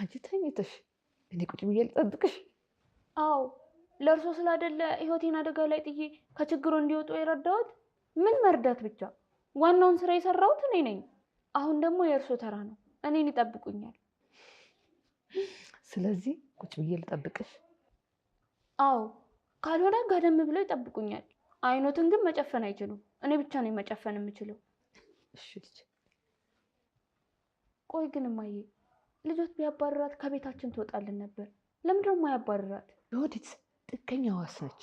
አንቺ ተኝተሽ እኔ ቁጭ ብዬ ልጠብቅሽ? አዎ ለእርሶ ስላደለ ህይወቴን አደጋ ላይ ጥዬ ከችግሩ እንዲወጡ የረዳሁት። ምን መርዳት ብቻ ዋናውን ስራ የሰራሁት እኔ ነኝ። አሁን ደግሞ የእርሶ ተራ ነው። እኔን ይጠብቁኛል። ስለዚህ ቁጭ ብዬ ልጠብቅሽ? አዎ ካልሆነ ጋደም ብለው ይጠብቁኛል። አይኖትን ግን መጨፈን አይችሉም። እኔ ብቻ ነኝ መጨፈን የምችለው። እሺ ልጅ። ቆይ ግን እማዬ ልጆት ቢያባርራት ከቤታችን ትወጣልን ነበር። ለምን ደግሞ ያባርራት? የወዲት ጥገኛ ዋስ ነች።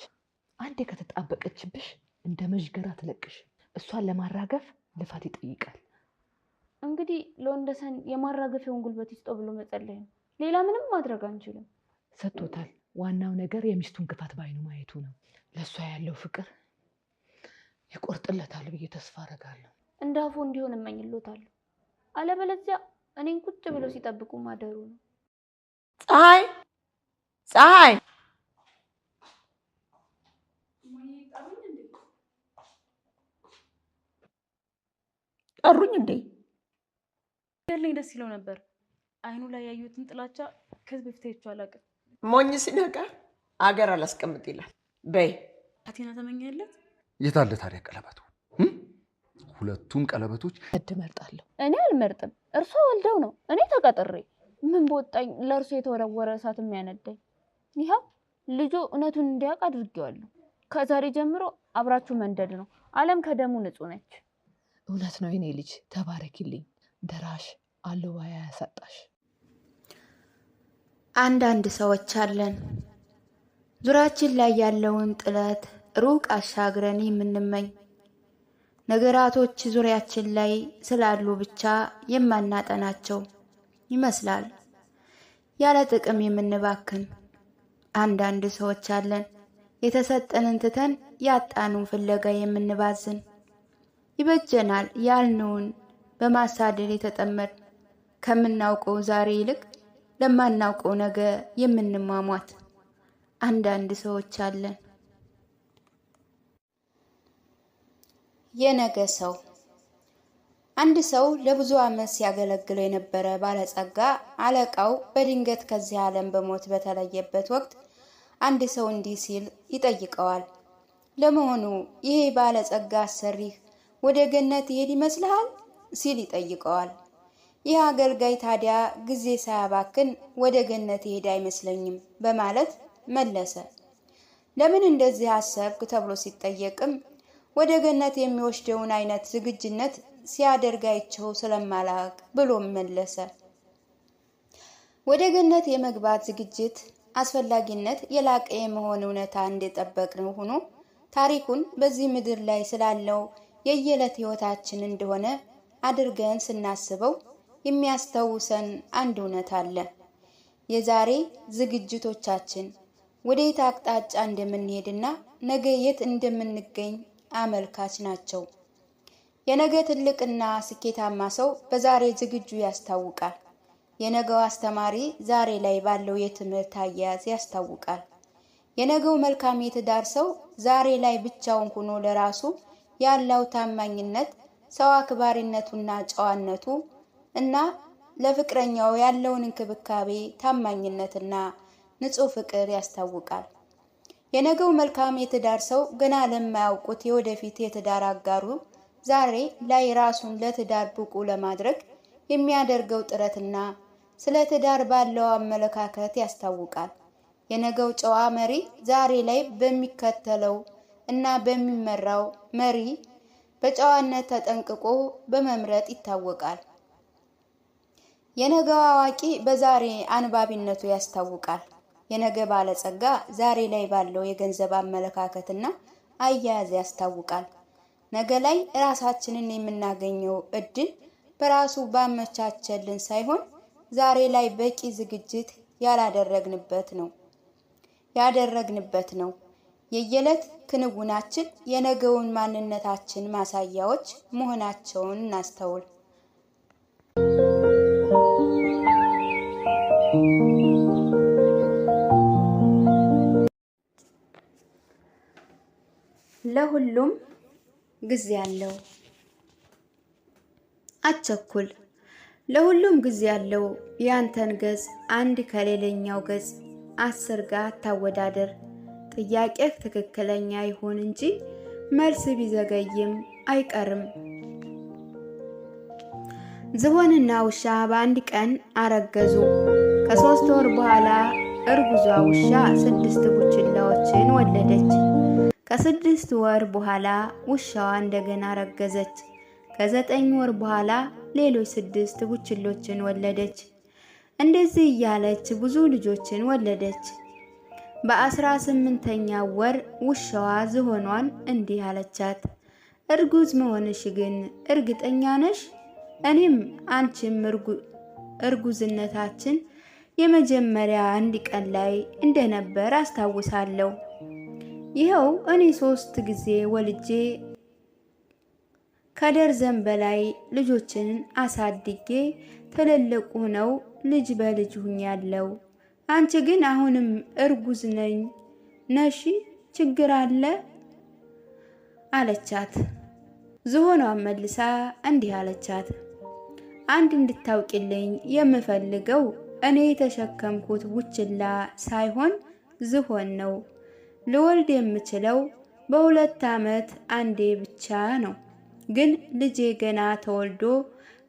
አንዴ ከተጣበቀችብሽ እንደ መዥገራ ትለቅሽ። እሷን ለማራገፍ ልፋት ይጠይቃል። እንግዲህ ለወንደሰን የማራገፊያውን ጉልበት ይስጠው ብሎ መጸለይ ነው። ሌላ ምንም ማድረግ አንችልም። ሰጥቶታል። ዋናው ነገር የሚስቱን ክፋት ባይኑ ማየቱ ነው። ለእሷ ያለው ፍቅር ይቆርጥለታል ብዬ ተስፋ አደርጋለሁ። እንደ አፉ እንዲሆን እመኝሎታለሁ። አለበለዚያ እኔን ቁጭ ብለው ሲጠብቁ ማደሩ ነው። ፀሐይ ፀሐይ! ጠሩኝ እንዴ? ያለኝ ደስ ይለው ነበር። አይኑ ላይ ያዩትን ጥላቻ ከዚህ በፊት አይቼው አላውቅም። ሞኝ ሲነቃ አገር አላስቀምጥ ይላል። በይ አቴና ተመኘለት። የት አለ ታዲያ ቀለበቱ? ሁለቱም ቀለበቶች እመርጣለሁ። እኔ አልመርጥም። እርሶ ወልደው ነው፣ እኔ ተቀጥሬ። ምን በወጣኝ ለእርሶ የተወረወረ እሳት የሚያነደኝ። ይኸው ልጆ እውነቱን እንዲያውቅ አድርጌዋለሁ። ከዛሬ ጀምሮ አብራችሁ መንደድ ነው። ዓለም ከደሙ ንጹህ ነች። እውነት ነው የኔ ልጅ፣ ተባረኪልኝ። ደራሽ አለዋያ ያሳጣሽ። አንዳንድ ሰዎች አለን ዙሪያችን ላይ ያለውን ጥለት ሩቅ አሻግረን የምንመኝ፣ ነገራቶች ዙሪያችን ላይ ስላሉ ብቻ የማናጠናቸው ይመስላል ያለ ጥቅም የምንባክን። አንዳንድ ሰዎች አለን የተሰጠንን ትተን ያጣኑ ፍለጋ የምንባዝን፣ ይበጀናል ያልነውን በማሳደድ የተጠመድ፣ ከምናውቀው ዛሬ ይልቅ ለማናውቀው ነገ የምንሟሟት አንዳንድ ሰዎች አለን። የነገ ሰው። አንድ ሰው ለብዙ ዓመት ሲያገለግለው የነበረ ባለጸጋ አለቃው በድንገት ከዚህ ዓለም በሞት በተለየበት ወቅት አንድ ሰው እንዲህ ሲል ይጠይቀዋል። ለመሆኑ ይሄ ባለጸጋ አሰሪህ ወደ ገነት ይሄድ ይመስልሃል? ሲል ይጠይቀዋል። ይህ አገልጋይ ታዲያ ጊዜ ሳያባክን ወደ ገነት ይሄድ አይመስለኝም በማለት መለሰ። ለምን እንደዚህ አሰብክ ተብሎ ሲጠየቅም ወደ ገነት የሚወስደውን አይነት ዝግጅነት ሲያደርጋቸው ስለማላቅ ብሎ መለሰ። ወደ ገነት የመግባት ዝግጅት አስፈላጊነት የላቀ የመሆን እውነታ እንደጠበቅነው ሆኖ ታሪኩን በዚህ ምድር ላይ ስላለው የየዕለት ህይወታችን እንደሆነ አድርገን ስናስበው የሚያስታውሰን አንድ እውነት አለ። የዛሬ ዝግጅቶቻችን ወዴት አቅጣጫ እንደምንሄድና ነገ የት እንደምንገኝ አመልካች ናቸው። የነገ ትልቅና ስኬታማ ሰው በዛሬ ዝግጁ ያስታውቃል። የነገው አስተማሪ ዛሬ ላይ ባለው የትምህርት አያያዝ ያስታውቃል። የነገው መልካም የትዳር ሰው ዛሬ ላይ ብቻውን ሆኖ ለራሱ ያለው ታማኝነት፣ ሰው አክባሪነቱና ጨዋነቱ እና ለፍቅረኛው ያለውን እንክብካቤ፣ ታማኝነትና ንጹህ ፍቅር ያስታውቃል። የነገው መልካም የትዳር ሰው ገና ለማያውቁት የወደፊት የትዳር አጋሩ ዛሬ ላይ ራሱን ለትዳር ብቁ ለማድረግ የሚያደርገው ጥረትና ስለ ትዳር ባለው አመለካከት ያስታውቃል። የነገው ጨዋ መሪ ዛሬ ላይ በሚከተለው እና በሚመራው መሪ በጨዋነት ተጠንቅቆ በመምረጥ ይታወቃል። የነገው አዋቂ በዛሬ አንባቢነቱ ያስታውቃል። የነገ ባለጸጋ ዛሬ ላይ ባለው የገንዘብ አመለካከትና አያያዝ ያስታውቃል። ነገ ላይ ራሳችንን የምናገኘው እድል በራሱ ባመቻቸልን ሳይሆን ዛሬ ላይ በቂ ዝግጅት ያደረግንበት ነው። የየዕለት ክንውናችን የነገውን ማንነታችን ማሳያዎች መሆናቸውን እናስተውል። ለሁሉም ጊዜ አለው። አትቸኩል። ለሁሉም ጊዜ ያለው ያንተን ገጽ አንድ ከሌላኛው ገጽ 10 ጋር ታወዳደር። ጥያቄህ ትክክለኛ ይሁን እንጂ መልስ ቢዘገይም አይቀርም። ዝሆንና ውሻ በአንድ ቀን አረገዙ። ከ3 ወር በኋላ እርጉዟ ውሻ 6 ቡችላዎችን ወለደች። ከ6 ወር በኋላ ውሻዋ እንደገና ረገዘች። ከ9 ወር በኋላ ሌሎች 6 ቡችሎችን ወለደች። እንደዚህ እያለች ብዙ ልጆችን ወለደች። በ18ኛው ወር ውሻዋ ዝሆኗን እንዲህ አለቻት፣ እርጉዝ መሆንሽ ግን እርግጠኛ ነሽ? እኔም አንቺም እርጉዝነታችን የመጀመሪያ አንድ ቀን ላይ እንደነበር አስታውሳለሁ። ይኸው እኔ 3 ጊዜ ወልጄ ከደርዘን በላይ ልጆችን አሳድጌ ትልልቅ ሆነው ልጅ በልጅ ሁኛለሁ። አንቺ ግን አሁንም እርጉዝ ነሽ? ችግር አለ አለቻት። ዝሆኗን መልሳ እንዲህ አለቻት፣ አንድ እንድታውቂልኝ የምፈልገው እኔ የተሸከምኩት ቡችላ ሳይሆን ዝሆን ነው። ልወልድ የምችለው በ2 ዓመት አንዴ ብቻ ነው። ግን ልጄ ገና ተወልዶ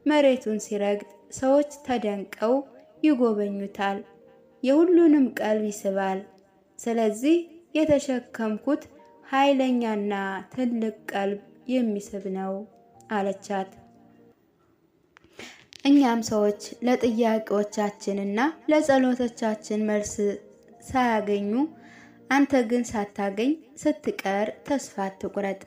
መሬቱን ሲረግጥ ሰዎች ተደንቀው ይጎበኙታል፣ የሁሉንም ቀልብ ይስባል። ስለዚህ የተሸከምኩት ኃይለኛና ትልቅ ቀልብ የሚስብ ነው አለቻት። እኛም ሰዎች ለጥያቄዎቻችንና ለጸሎቶቻችን መልስ ሳያገኙ አንተ ግን ሳታገኝ ስትቀር ተስፋ አትቁረጥ።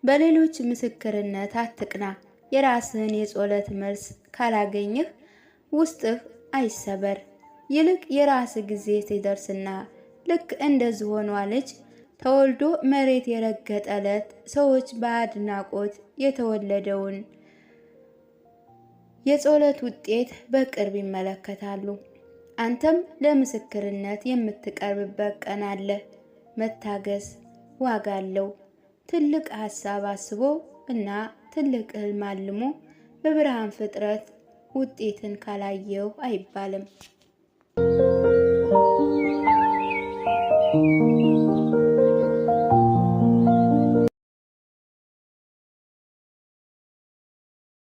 በሌሎች ምስክርነት አትቅና። የራስህን የጸሎት መልስ ካላገኘህ ውስጥህ አይሰበር። ይልቅ የራስ ጊዜ ሲደርስና ልክ እንደ ዝሆኗ ልጅ ተወልዶ መሬት የረገጠ ዕለት ሰዎች በአድናቆት የተወለደውን የጸሎት ውጤት በቅርብ ይመለከታሉ። አንተም ለምስክርነት የምትቀርብበት ቀን አለ። መታገስ ዋጋ አለው። ትልቅ ሐሳብ አስቦ እና ትልቅ ህልም አልሞ በብርሃን ፍጥረት ውጤትን ካላየው አይባልም።